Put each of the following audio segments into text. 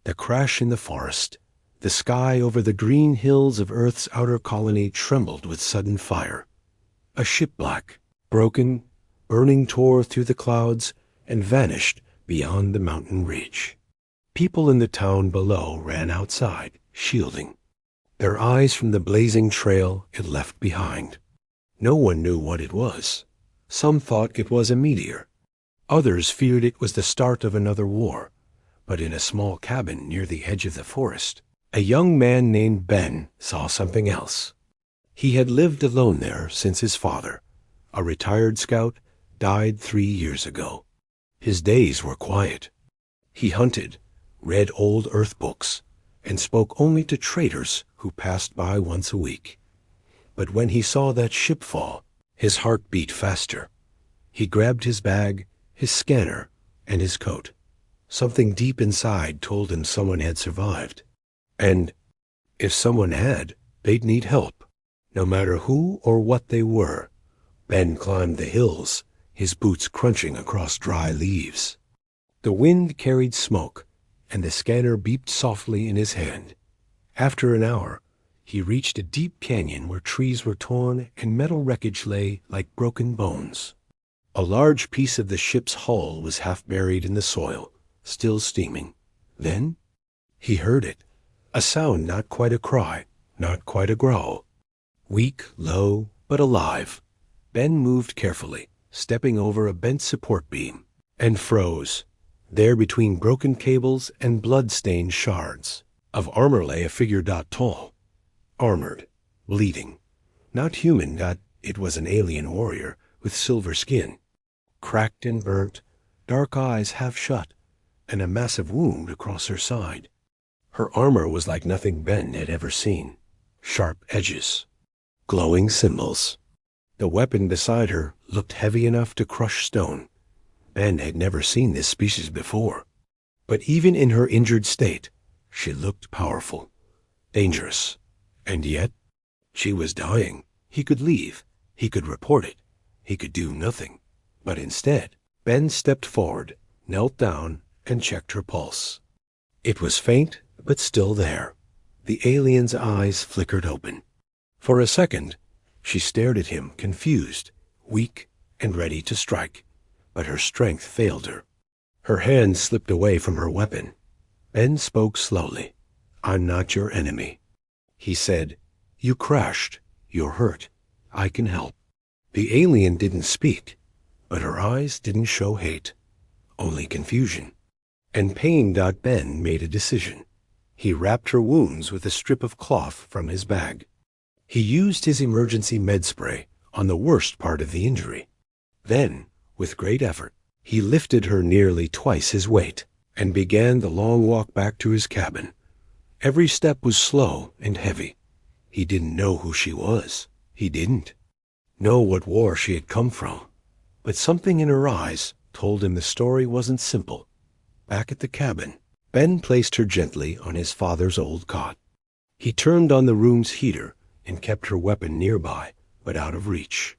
The crash in the forest. The sky over the green hills of Earth's outer colony trembled with sudden fire. A ship black, broken, burning tore through the clouds and vanished beyond the mountain ridge. People in the town below ran outside, shielding their eyes from the blazing trail it left behind. No one knew what it was. Some thought it was a meteor. Others feared it was the start of another war. But in a small cabin near the edge of the forest, a young man named Ben saw something else. He had lived alone there since his father, a retired scout, died 3 years ago. His days were quiet. He hunted, read old Earth books, and spoke only to traders who passed by once a week. But when he saw that ship fall, his heart beat faster. He grabbed his bag, his scanner, and his coat. Something deep inside told him someone had survived. And if someone had, they'd need help, no matter who or what they were. Ben climbed the hills, his boots crunching across dry leaves. The wind carried smoke, and the scanner beeped softly in his hand. After an hour, he reached a deep canyon where trees were torn and metal wreckage lay like broken bones. A large piece of the ship's hull was half buried in the soil, still steaming. Then he heard it, a sound not quite a cry, not quite a growl. Weak, low, but alive. Ben moved carefully, stepping over a bent support beam, and froze. There between broken cables and blood-stained shards of armor lay a figure tall, armored, bleeding. Not human, it was an alien warrior with silver skin, cracked and burnt, dark eyes half shut, and a massive wound across her side. Her armor was like nothing Ben had ever seen. Sharp edges, glowing symbols. The weapon beside her looked heavy enough to crush stone. Ben had never seen this species before. But even in her injured state, she looked powerful, dangerous. And yet, she was dying. He could leave. He could report it. He could do nothing. But instead, Ben stepped forward, knelt down, and checked her pulse. It was faint, but still there. The alien's eyes flickered open. For a second, she stared at him, confused, weak, and ready to strike. But her strength failed her. Her hand slipped away from her weapon. Ben spoke slowly. "I'm not your enemy." He said, "You crashed. You're hurt. I can help." The alien didn't speak, but her eyes didn't show hate, only confusion. And pain. Ben made a decision. He wrapped her wounds with a strip of cloth from his bag. He used his emergency med spray on the worst part of the injury. Then, with great effort, he lifted her nearly twice his weight and began the long walk back to his cabin. Every step was slow and heavy. He didn't know who she was. He didn't know what war she had come from. But something in her eyes told him the story wasn't simple. Back at the cabin, Ben placed her gently on his father's old cot. He turned on the room's heater and kept her weapon nearby, but out of reach.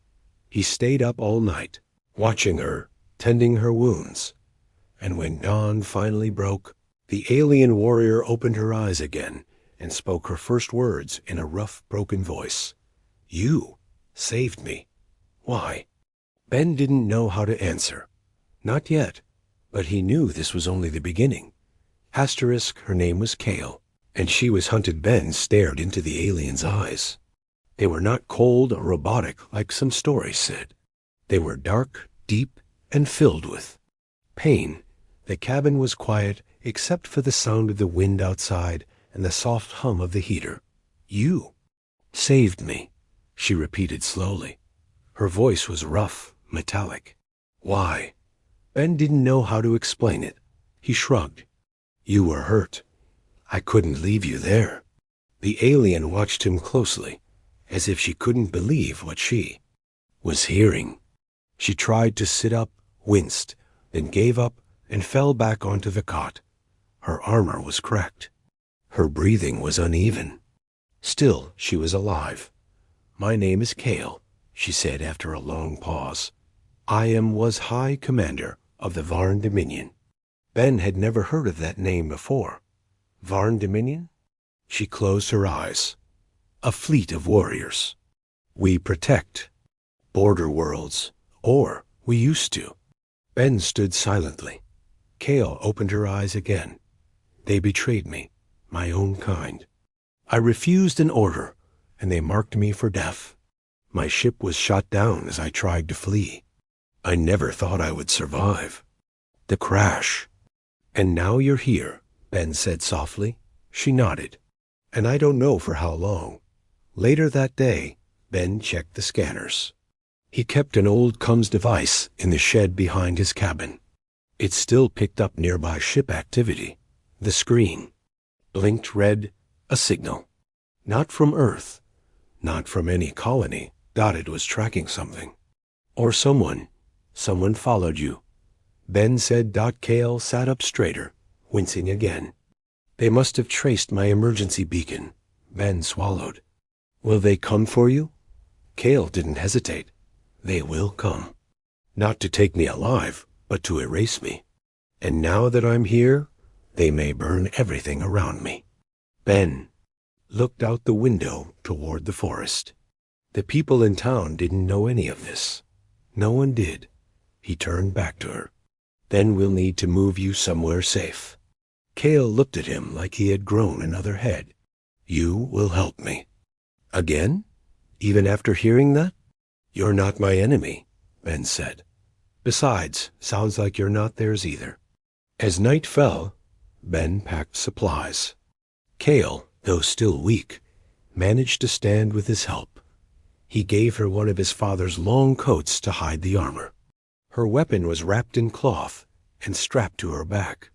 He stayed up all night, watching her, tending her wounds. And when dawn finally broke, the alien warrior opened her eyes again and spoke her first words in a rough, broken voice. "You saved me. Why?" Ben didn't know how to answer. Not yet, but he knew this was only the beginning. Asterisk, her name was Kale, and she was hunted. Ben stared into the alien's eyes. They were not cold or robotic like some stories said. They were dark, deep, and filled with pain. The cabin was quiet except for the sound of the wind outside and the soft hum of the heater. "You saved me," she repeated slowly. Her voice was rough, metallic. "Why?" Ben didn't know how to explain it. He shrugged. "You were hurt. I couldn't leave you there." The alien watched him closely, as if she couldn't believe what she was hearing. She tried to sit up, winced, then gave up and fell back onto the cot. Her armor was cracked. Her breathing was uneven. Still, she was alive. "My name is Kale," she said after a long pause. "I was High Commander of the Varn Dominion." Ben had never heard of that name before. Varn Dominion? She closed her eyes. A fleet of warriors. We protect. Border worlds. Or we used to. Ben stood silently. Kale opened her eyes again. They betrayed me, my own kind. I refused an order, and they marked me for death. My ship was shot down as I tried to flee. I never thought I would survive. The crash. And now you're here, Ben said softly. She nodded. And I don't know for how long. Later that day, Ben checked the scanners. He kept an old comms device in the shed behind his cabin. It still picked up nearby ship activity. The screen blinked red, a signal. Not from Earth, not from any colony. It was tracking something. Or someone. Someone followed you. Ben said. Kale sat up straighter, wincing again. They must have traced my emergency beacon. Ben swallowed. Will they come for you? Kale didn't hesitate. They will come. Not to take me alive, but to erase me. And now that I'm here, they may burn everything around me. Ben looked out the window toward the forest. The people in town didn't know any of this. No one did. He turned back to her. Then we'll need to move you somewhere safe. Kale looked at him like he had grown another head. You will help me. Again? Even after hearing that? You're not my enemy, Ben said. Besides, sounds like you're not theirs either. As night fell, Ben packed supplies. Kale, though still weak, managed to stand with his help. He gave her one of his father's long coats to hide the armor. Her weapon was wrapped in cloth and strapped to her back.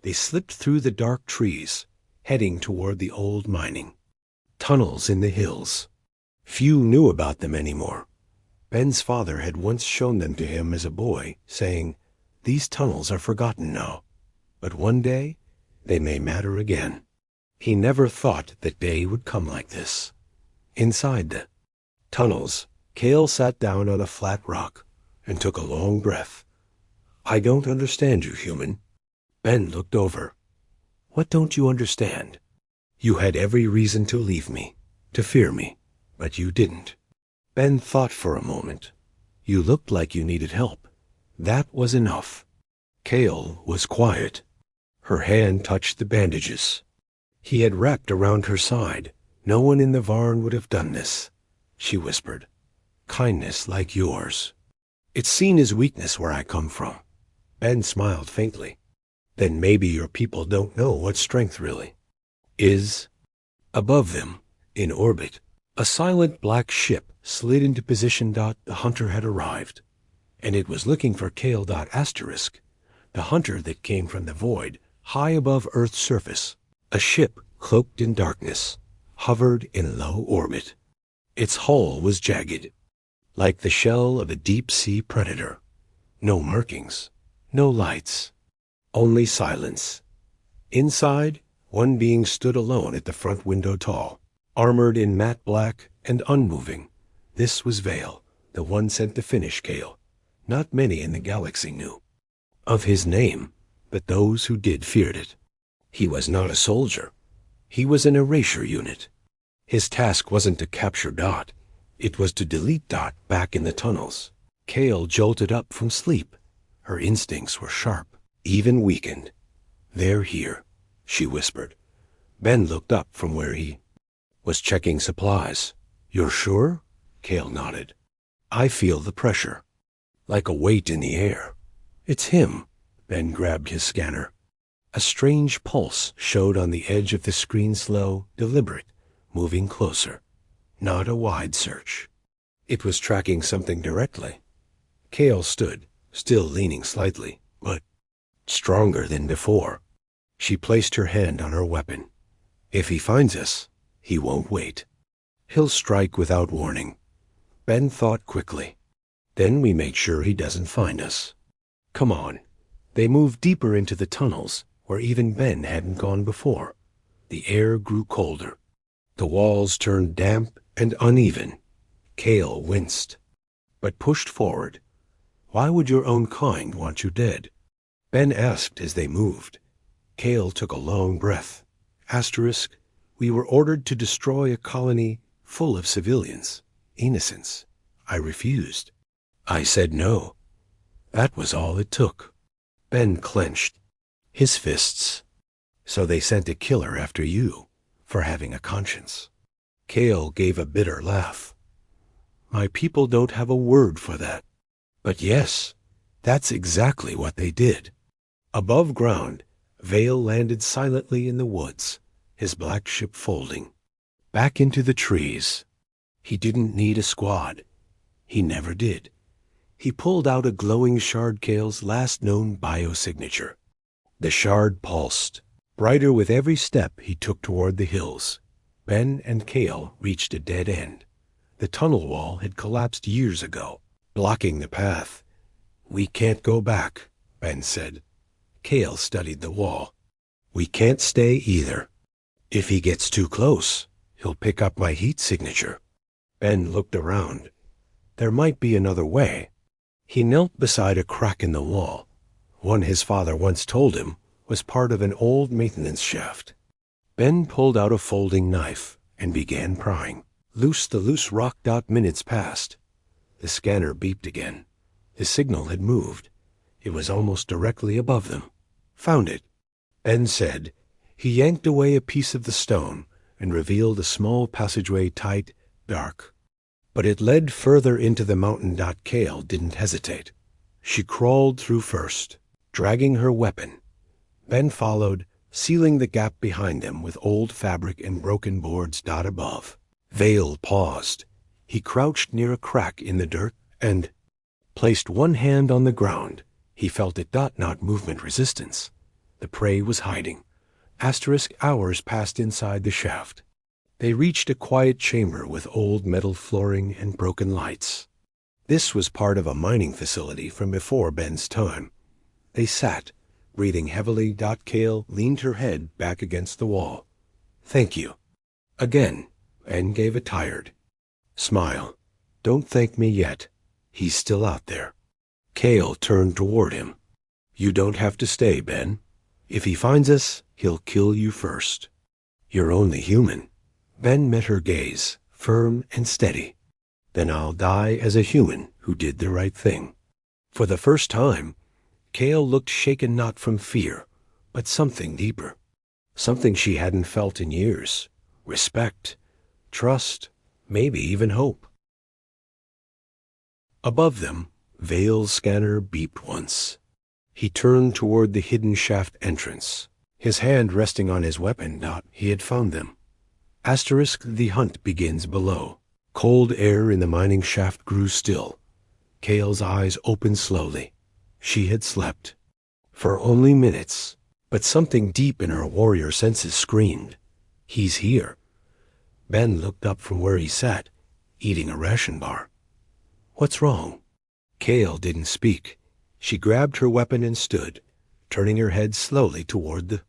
They slipped through the dark trees, heading toward the old mining. Tunnels in the hills. Few knew about them anymore. Ben's father had once shown them to him as a boy, saying, "These tunnels are forgotten now, but one day they may matter again." He never thought that day would come like this. Inside the tunnels, Kale sat down on a flat rock and took a long breath. I don't understand you, human. Ben looked over. What don't you understand? You had every reason to leave me, to fear me, but you didn't. Ben thought for a moment. You looked like you needed help. That was enough. Kale was quiet. Her hand touched the bandages. He had wrapped around her side. No one in the Varn would have done this, she whispered. Kindness like yours. It's seen as weakness where I come from. Ben smiled faintly. Then maybe your people don't know what strength really is. Above them, in orbit, a silent black ship slid into position. The hunter had arrived, and it was looking for Kale. Asterisk, the hunter that came from the void, high above Earth's surface. A ship cloaked in darkness, hovered in low orbit. Its hull was jagged, like the shell of a deep-sea predator. No markings, no lights, only silence. Inside, one being stood alone at the front window, tall, armored in matte black and unmoving. This was Vale, the one sent to finish Kale. Not many in the galaxy knew of his name, but those who did feared it. He was not a soldier. He was an erasure unit. His task wasn't to capture Dot. It was to delete Dot back in the tunnels. Kale jolted up from sleep. Her instincts were sharp, even weakened. They're here, she whispered. Ben looked up from where he was checking supplies. You're sure? Kale nodded. I feel the pressure, like a weight in the air. It's him. Ben grabbed his scanner. A strange pulse showed on the edge of the screen, slow, deliberate, moving closer. Not a wide search. It was tracking something directly. Kale stood, still leaning slightly, but stronger than before. She placed her hand on her weapon. If he finds us, he won't wait. He'll strike without warning. Ben thought quickly. Then we make sure he doesn't find us. Come on. They moved deeper into the tunnels, where even Ben hadn't gone before. The air grew colder. The walls turned damp and uneven. Kale winced, but pushed forward. Why would your own kind want you dead? Ben asked as they moved. Kale took a long breath. Asterisk, we were ordered to destroy a colony full of civilians, innocents. I refused. I said no. That was all it took. Ben clenched his fists. So they sent a killer after you, for having a conscience. Cale gave a bitter laugh. My people don't have a word for that. But yes, that's exactly what they did. Above ground, Vale landed silently in the woods, his black ship folding. Back into the trees. He didn't need a squad. He never did. He pulled out a glowing shard, Cale's last known biosignature. The shard pulsed, brighter with every step he took toward the hills. Ben and Cale reached a dead end. The tunnel wall had collapsed years ago, blocking the path. We can't go back, Ben said. Cale studied the wall. We can't stay either. If he gets too close, he'll pick up my heat signature. Ben looked around. There might be another way. He knelt beside a crack in the wall. One his father once told him was part of an old maintenance shaft. Ben pulled out a folding knife and began prying. The loose rock. Minutes passed. The scanner beeped again. The signal had moved. It was almost directly above them. Found it, Ben said. He yanked away a piece of the stone and revealed a small passageway, tight, dark. But it led further into the mountain. Cale didn't hesitate. She crawled through first, dragging her weapon. Ben followed, sealing the gap behind them with old fabric and broken boards. Above. Vale paused. He crouched near a crack in the dirt and placed one hand on the ground. He felt it. Not movement resistance. The prey was hiding. Asterisk, hours passed inside the shaft. They reached a quiet chamber with old metal flooring and broken lights. This was part of a mining facility from before Ben's time. They sat, breathing heavily. Cale leaned her head back against the wall. Thank you. Again, Ben gave a tired smile. Don't thank me yet. He's still out there. Cale turned toward him. You don't have to stay, Ben. If he finds us, he'll kill you first. You're only human. Ben met her gaze, firm and steady. Then I'll die as a human who did the right thing. For the first time, Cale looked shaken, not from fear, but something deeper. Something she hadn't felt in years. Respect, trust, maybe even hope. Above them, Vale's scanner beeped once. He turned toward the hidden shaft entrance, his hand resting on his weapon. He had found them. Asterisk, the hunt begins below. Cold air in the mining shaft grew still. Cale's eyes opened slowly. She had slept. For only minutes, but something deep in her warrior senses screamed. He's here. Ben looked up from where he sat, eating a ration bar. What's wrong? Cale didn't speak. She grabbed her weapon and stood, turning her head slowly toward the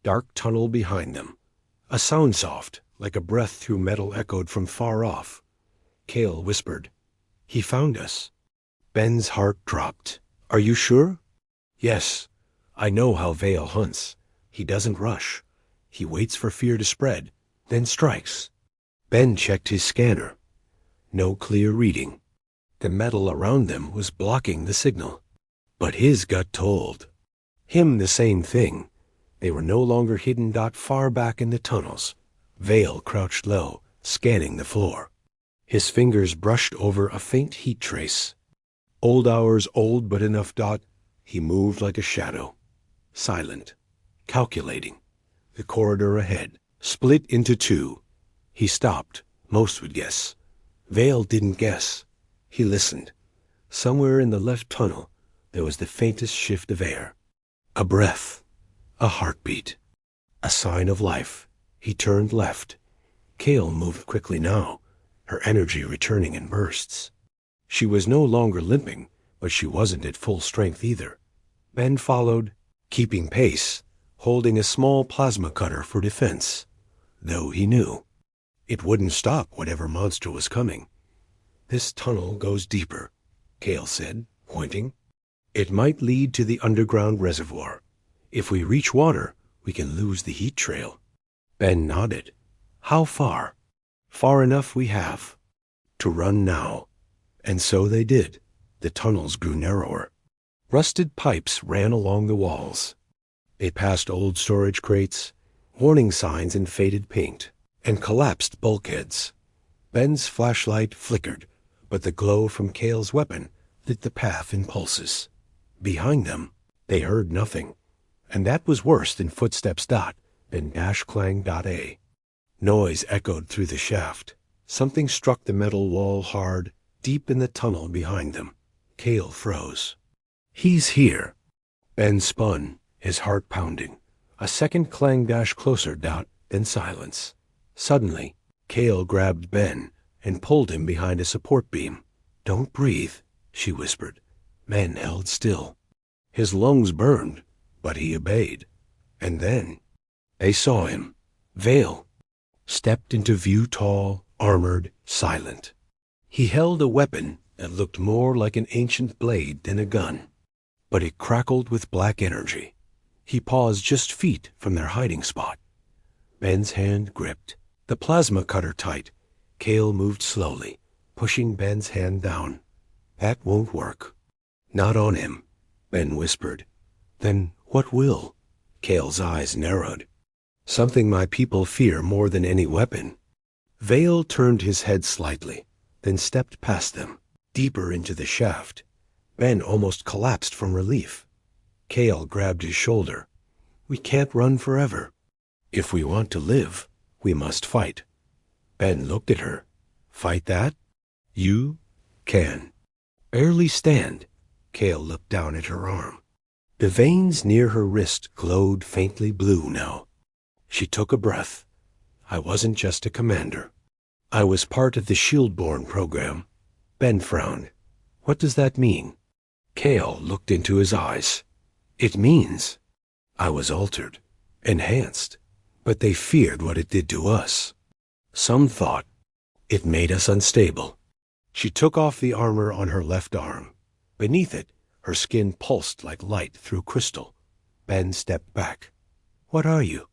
dark tunnel behind them. A sound soft, like a breath through metal, echoed from far off. Cale whispered, He found us. Ben's heart dropped. Are you sure? Yes. I know how Vale hunts. He doesn't rush. He waits for fear to spread, then strikes. Ben checked his scanner. No clear reading. The metal around them was blocking the signal. But his gut told him the same thing. They were no longer hidden. Far back in the tunnels, Vale crouched low, scanning the floor. His fingers brushed over a faint heat trace. Old hours, old but enough. He moved like a shadow, silent, calculating. The corridor ahead split into two. He stopped. Most would guess. Vale didn't guess. He listened. Somewhere in the left tunnel, there was the faintest shift of air. A breath. A heartbeat. A sign of life. He turned left. Cale moved quickly now, her energy returning in bursts. She was no longer limping, but she wasn't at full strength either. Ben followed, keeping pace, holding a small plasma cutter for defense, though he knew it wouldn't stop whatever monster was coming. This tunnel goes deeper, Cale said, pointing. It might lead to the underground reservoir. If we reach water, we can lose the heat trail. Ben nodded. How far? Far enough we have. To run now. And so they did. The tunnels grew narrower. Rusted pipes ran along the walls. They passed old storage crates, warning signs in faded paint, and collapsed bulkheads. Ben's flashlight flickered, but the glow from Cale's weapon lit the path in pulses. Behind them, they heard nothing, and that was worse than footsteps. Ben -clang.a. Noise echoed through the shaft. Something struck the metal wall hard, deep in the tunnel behind them. Cale froze. He's here. Ben spun, his heart pounding. A second clang closer. Then silence. Suddenly, Cale grabbed Ben and pulled him behind a support beam. Don't breathe, she whispered. Ben held still. His lungs burned, but he obeyed. And then they saw him. Vale stepped into view, tall, armored, silent. He held a weapon that looked more like an ancient blade than a gun, but it crackled with black energy. He paused just feet from their hiding spot. Ben's hand gripped the plasma cutter tight. Cale moved slowly, pushing Ben's hand down. That won't work. Not on him, Ben whispered. Then what will? Cale's eyes narrowed. Something my people fear more than any weapon. Vale turned his head slightly, then stepped past them, deeper into the shaft. Ben almost collapsed from relief. Cale grabbed his shoulder. We can't run forever. If we want to live, we must fight. Ben looked at her. Fight that? You can. Barely stand. Cale looked down at her arm. The veins near her wrist glowed faintly blue now. She took a breath. I wasn't just a commander. I was part of the Shieldborn program. Ben frowned. What does that mean? Cale looked into his eyes. It means I was altered, enhanced, but they feared what it did to us. Some thought it made us unstable. She took off the armor on her left arm. Beneath it, her skin pulsed like light through crystal. Ben stepped back. What are you?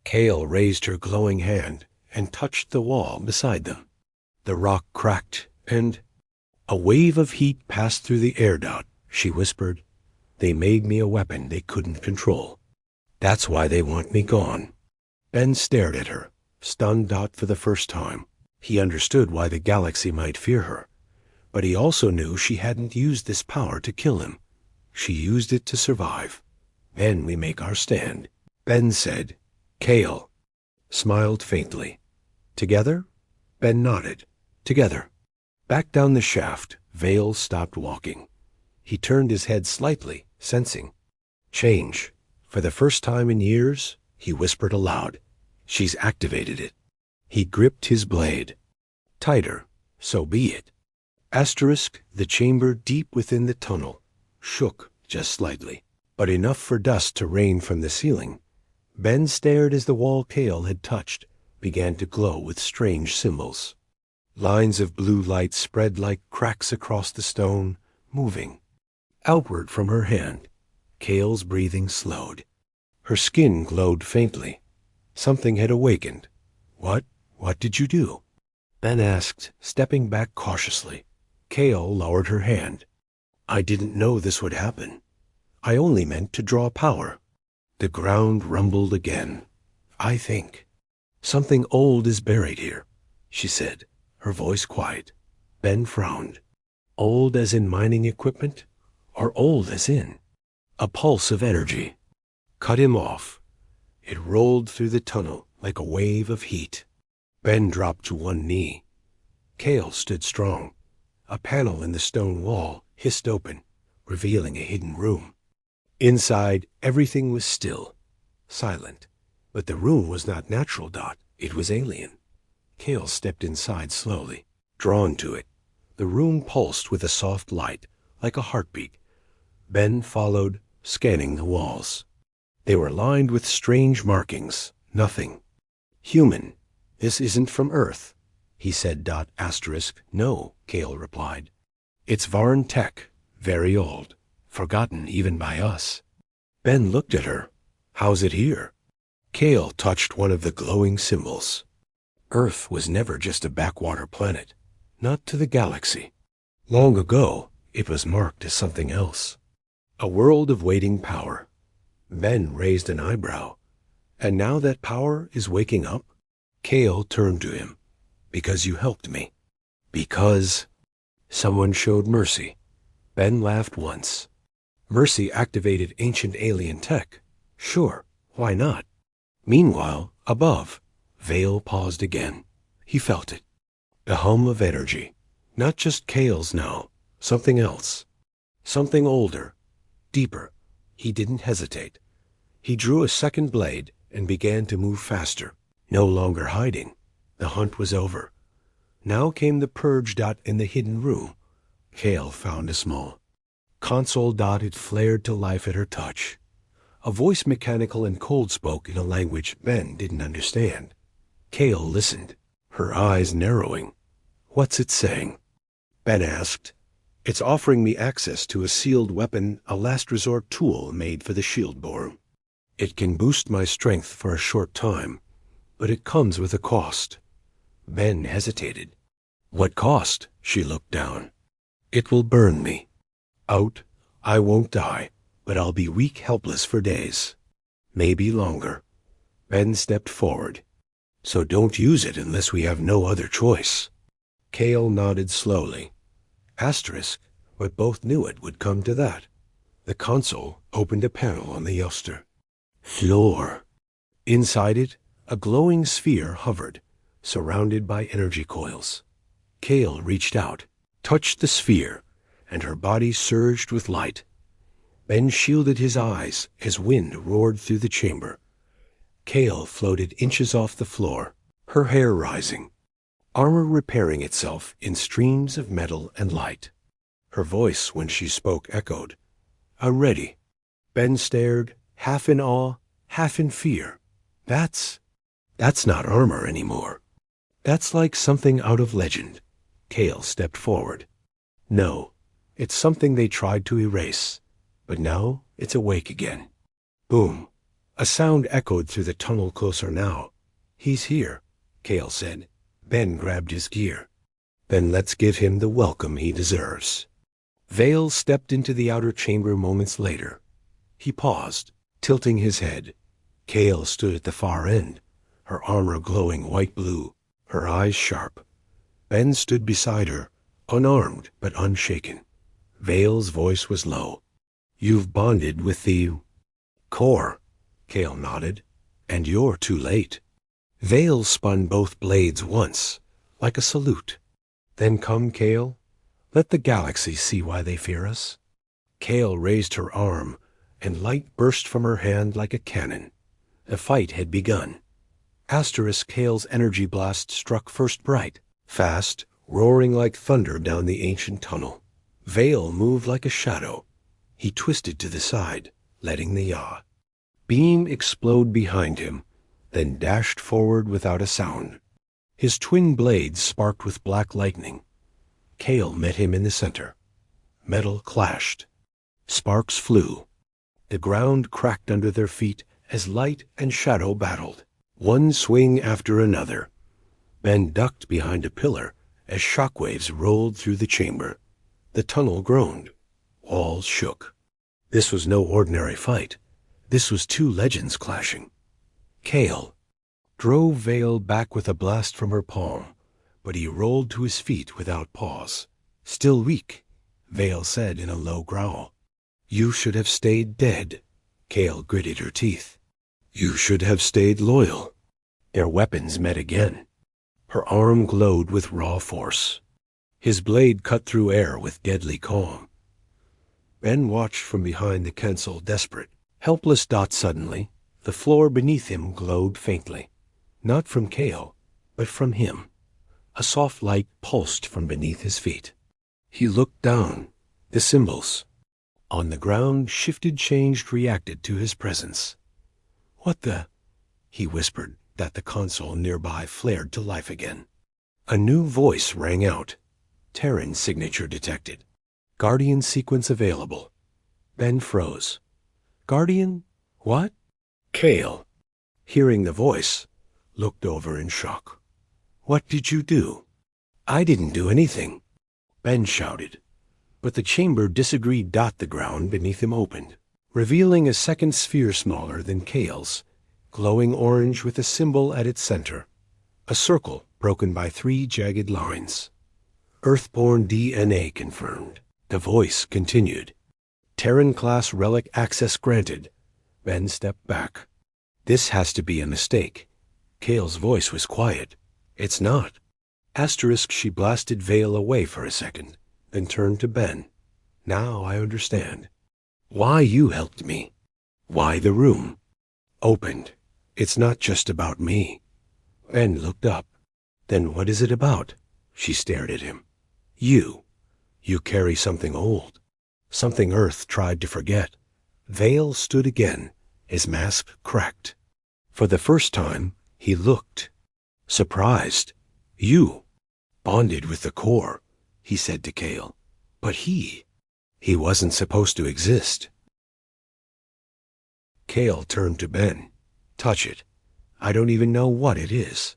Cale raised her glowing hand and touched the wall beside them. The rock cracked, and a wave of heat passed through the air. She whispered. They made me a weapon they couldn't control. That's why they want me gone. Ben stared at her, stunned. For the first time, he understood why the galaxy might fear her. But he also knew she hadn't used this power to kill him. She used it to survive. Then we make our stand. Ben said. Cale smiled faintly. Together? Ben nodded. Together. Back down the shaft, Vale stopped walking. He turned his head slightly, sensing change. For the first time in years, he whispered aloud. She's activated it. He gripped his blade. Tighter. So be it. Asterisk, the chamber deep within the tunnel, shook just slightly, but enough for dust to rain from the ceiling. Ben stared as the wall Cale had touched began to glow with strange symbols. Lines of blue light spread like cracks across the stone, moving. Outward from her hand, Cale's breathing slowed. Her skin glowed faintly. Something had awakened. What did you do? Ben asked, stepping back cautiously. Cale lowered her hand. I didn't know this would happen. I only meant to draw power. The ground rumbled again. I think something old is buried here, she said, her voice quiet. Ben frowned. Old as in mining equipment, or old as in a pulse of energy? Cut him off. It rolled through the tunnel like a wave of heat. Ben dropped to one knee. Cale stood strong. A panel in the stone wall hissed open, revealing a hidden room. Inside, everything was still, silent. But the room was not natural. It was alien. Cale stepped inside slowly, drawn to it. The room pulsed with a soft light, like a heartbeat. Ben followed, scanning the walls. They were lined with strange markings. Nothing human. This isn't from Earth, he said. Asterisk. No, Cale replied. It's Varn tech, very old, forgotten even by us. Ben looked at her. How's it here? Kale touched one of the glowing symbols. Earth was never just a backwater planet, not to the galaxy. Long ago, it was marked as something else. A world of waiting power. Ben raised an eyebrow. And now that power is waking up? Kale turned to him. Because you helped me. Because someone showed mercy. Ben laughed once. Mercy activated ancient alien tech. Sure, why not? Meanwhile, above, Vale paused again. He felt it. A hum of energy. Not just Kale's now. Something else. Something older. Deeper. He didn't hesitate. He drew a second blade and began to move faster. No longer hiding. The hunt was over. Now came the purge dot in the hidden room. Kale found a small console dot. It flared to life at her touch. A voice mechanical and cold spoke in a language Ben didn't understand. Kale listened, her eyes narrowing. What's it saying? Ben asked. It's offering me access to a sealed weapon, a last resort tool made for the shield borer. It can boost my strength for a short time, but it comes with a cost. Ben hesitated. What cost? She looked down. It will burn me. Out, I won't die, but I'll be weak, helpless for days. Maybe longer. Ben stepped forward. So don't use it unless we have no other choice. Kale nodded slowly. Asterisk, but both knew it would come to that. The console opened a panel on the Yoster. Floor. Inside it, a glowing sphere hovered, surrounded by energy coils. Kale reached out, touched the sphere, and her body surged with light. Ben shielded his eyes as wind roared through the chamber. Kale floated inches off the floor, her hair rising, armor repairing itself in streams of metal and light. Her voice, when she spoke, echoed. I'm ready. Ben stared, half in awe, half in fear. That's not armor anymore. That's like something out of legend. Kale stepped forward. No, it's something they tried to erase, but now it's awake again. Boom. A sound echoed through the tunnel closer now. He's here, Kale said. Ben grabbed his gear. Then let's give him the welcome he deserves. Vale stepped into the outer chamber moments later. He paused, tilting his head. Kale stood at the far end, her armor glowing white-blue, her eyes sharp. Ben stood beside her, unarmed but unshaken. Vale's voice was low. You've bonded with the core, Kale nodded, and you're too late. Vale spun both blades once, like a salute. Then come, Kale. Let the galaxy see why they fear us. Kale raised her arm, and light burst from her hand like a cannon. The fight had begun. Asterisk Kale's energy blast struck first bright, fast, roaring like thunder down the ancient tunnel. Vale moved like a shadow. He twisted to the side, letting the yaw. Beam explode behind him, then dashed forward without a sound. His twin blades sparked with black lightning. Kale met him in the center. Metal clashed. Sparks flew. The ground cracked under their feet as light and shadow battled, one swing after another. Ben ducked behind a pillar as shockwaves rolled through the chamber. The tunnel groaned. Walls shook. This was no ordinary fight. This was two legends clashing. Kale drove Vale back with a blast from her palm, but he rolled to his feet without pause. Still weak, Vale said in a low growl. You should have stayed dead. Kale gritted her teeth. You should have stayed loyal. Their weapons met again. Her arm glowed with raw force. His blade cut through air with deadly calm. Ben watched from behind the console, desperate. Helpless dot suddenly, the floor beneath him glowed faintly. Not from Kale, but from him. A soft light pulsed from beneath his feet. He looked down. The symbols on the ground shifted, changed, reacted to his presence. What the? He whispered that the console nearby flared to life again. A new voice rang out. Terran's signature detected. Guardian sequence available. Ben froze. Guardian? What? Kale. hearing the voice, looked over in shock. "What did you do?" "I didn't do anything," Ben shouted. But the chamber disagreed. The ground beneath him opened, revealing a second sphere smaller than Kale's, glowing orange with a symbol at its center, a circle broken by 3 jagged lines. "Earthborn DNA confirmed," the voice continued. "Terran-class relic access granted." Ben stepped back. "This has to be a mistake." Kale's voice was quiet. "It's not." She blasted Vale away for a second, then turned to Ben. "Now I understand. Why you helped me. Why the room opened. It's not just about me." Ben looked up. "Then what is it about?" She stared at him. You carry something old. Something Earth tried to forget." Vale stood again, his mask cracked. For the first time, he looked surprised. "You bonded with the core," he said to Kale. "But he wasn't supposed to exist." Kale turned to Ben. "Touch it. I don't even know what it is."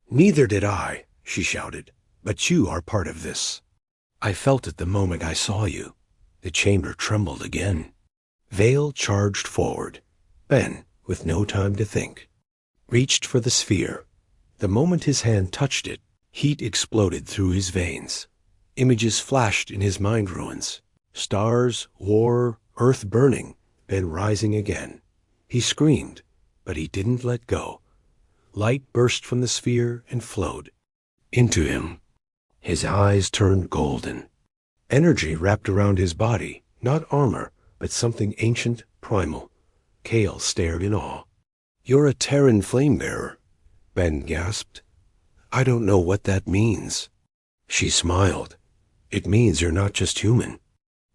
"Neither did I," she shouted. "But you are part of this. I felt it the moment I saw you." The chamber trembled again. Vale charged forward. Ben, with no time to think, reached for the sphere. The moment his hand touched it, heat exploded through his veins. Images flashed in his mind ruins. Stars, war, Earth burning, then rising again. He screamed, but he didn't let go. Light burst from the sphere and flowed into him. His eyes turned golden. Energy wrapped around his body, not armor, but something ancient, primal. Kale stared in awe. "You're a Terran flame-bearer," Ben gasped. "I don't know what that means." She smiled. "It means you're not just human.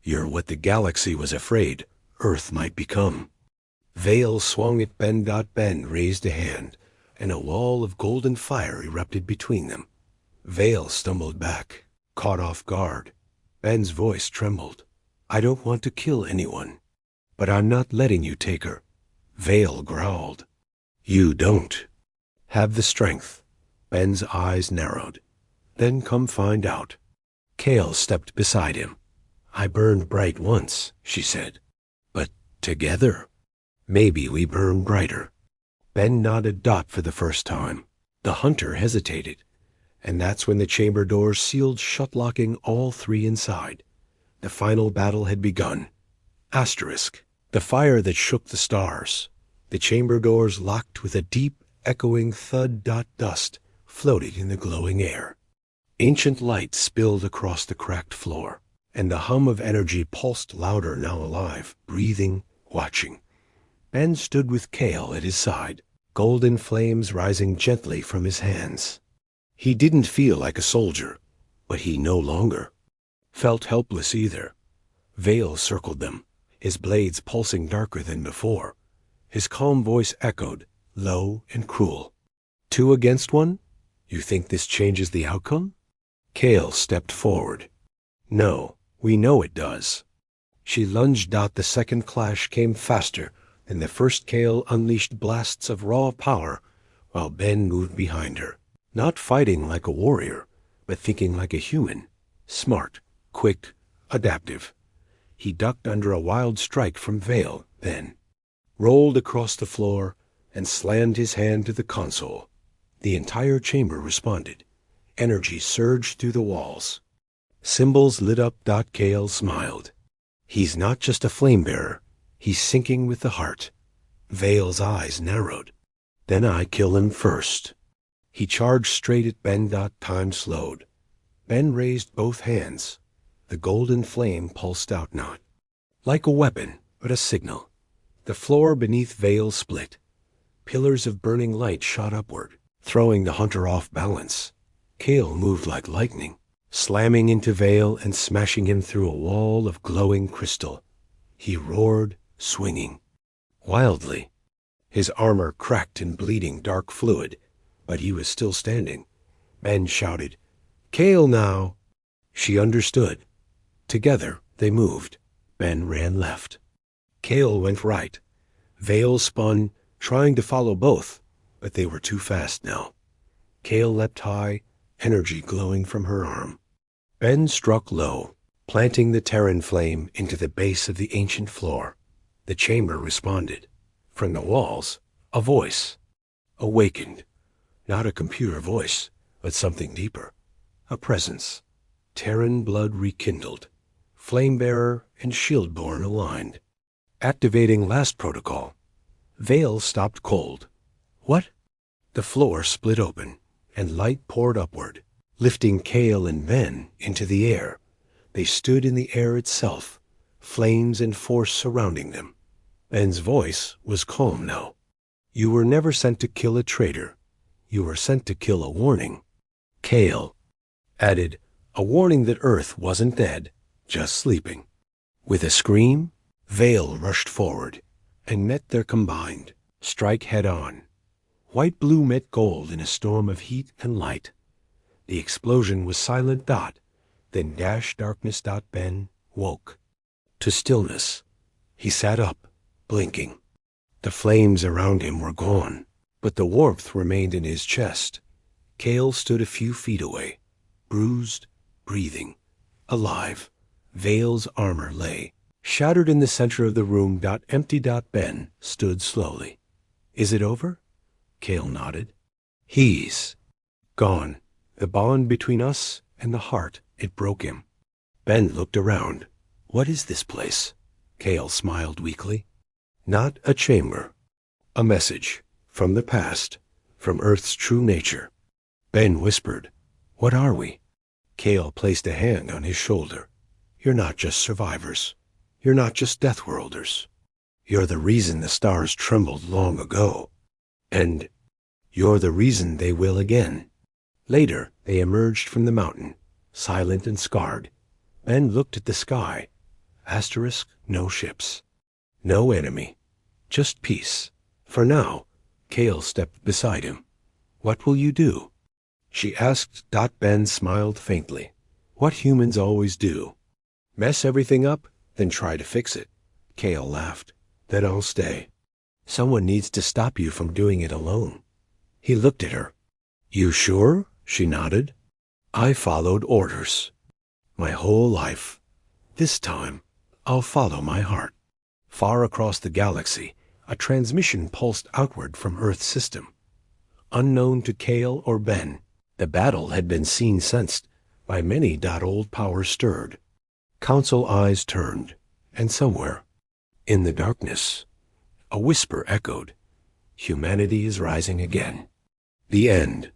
You're what the galaxy was afraid Earth might become." Vale swung at Ben. Ben raised a hand, and a wall of golden fire erupted between them. Vale stumbled back, caught off guard. Ben's voice trembled. "I don't want to kill anyone, but I'm not letting you take her." Vale growled. "You don't have the strength." Ben's eyes narrowed. "Then come find out." Kale stepped beside him. "I burned bright once," she said. "But together, maybe we burn brighter." Ben nodded. For the first time, the hunter hesitated. And that's when the chamber doors sealed shut, locking all 3 inside. The final battle had begun. The fire that shook the stars. The chamber doors locked with a deep, echoing thud. Dust floated in the glowing air. Ancient light spilled across the cracked floor, and the hum of energy pulsed louder, now alive, breathing, watching. Ben stood with Kale at his side, golden flames rising gently from his hands. He didn't feel like a soldier, but he no longer felt helpless either. Vale circled them, his blades pulsing darker than before. His calm voice echoed, low and cruel. "2 against 1? You think this changes the outcome?" Kale stepped forward. "No, we know it does." She lunged. The second clash came faster than the first. Kale unleashed blasts of raw power, while Ben moved behind her. Not fighting like a warrior, but thinking like a human. Smart, quick, adaptive. He ducked under a wild strike from Vale, then rolled across the floor and slammed his hand to the console. The entire chamber responded. Energy surged through the walls. Symbols lit up. Kale smiled. "He's not just a flame-bearer. He's sinking with the heart." Vale's eyes narrowed. "Then I kill him first." He charged straight at Ben. Time slowed. Ben raised both hands. The golden flame pulsed out, not like a weapon, but a signal. The floor beneath Vale split. Pillars of burning light shot upward, throwing the hunter off balance. Kale moved like lightning, slamming into Vale and smashing him through a wall of glowing crystal. He roared, swinging wildly. His armor cracked and bleeding dark fluid, but he was still standing. Ben shouted, "Kale now!" She understood. Together they moved. Ben ran left. Kale went right. Vale spun, trying to follow both, but they were too fast now. Kale leapt high, energy glowing from her arm. Ben struck low, planting the Terran flame into the base of the ancient floor. The chamber responded. From the walls, a voice. Awakened. Not a computer voice, but something deeper. A presence. Terran blood rekindled. Flamebearer and Shieldborn aligned. Activating last protocol. Veil stopped cold. What? The floor split open, and light poured upward, lifting Kale and Ben into the air. They stood in the air itself, flames and force surrounding them. Ben's voice was calm now. You were never sent to kill a traitor. You were sent to kill a warning. Kale added, a warning that Earth wasn't dead, just sleeping. With a scream, Veil rushed forward and met their combined strike head-on. White-blue met gold in a storm of heat and light. The explosion was silent. Then darkness. Ben woke to stillness. He sat up, blinking. The flames around him were gone, but the warmth remained in his chest. Kale stood a few feet away, bruised, breathing, alive. Veil's armor lay shattered in the center of the room. Empty. Ben stood slowly. Is it over? Kale nodded. He's gone. The bond between us and the heart, it broke him. Ben looked around. What is this place? Kale smiled weakly. Not a chamber. A message. From the past. From Earth's true nature. Ben whispered, what are we? Kale placed a hand on his shoulder. You're not just survivors. You're not just Deathworlders. You're the reason the stars trembled long ago. And you're the reason they will again. Later, they emerged from the mountain, silent and scarred. Ben looked at the sky. Asterisk, no ships. No enemy. Just peace. For now. Kale stepped beside him. What will you do? She asked. Ben smiled faintly. What humans always do. Mess everything up, then try to fix it. Kale laughed. Then I'll stay. Someone needs to stop you from doing it alone. He looked at her. You sure? She nodded. I followed orders. My whole life. This time, I'll follow my heart. Far across the galaxy, a transmission pulsed outward from Earth's system. Unknown to Kale or Ben, the battle had been sensed by many. Old power stirred. Council eyes turned, and somewhere, in the darkness, a whisper echoed. Humanity is rising again. The end.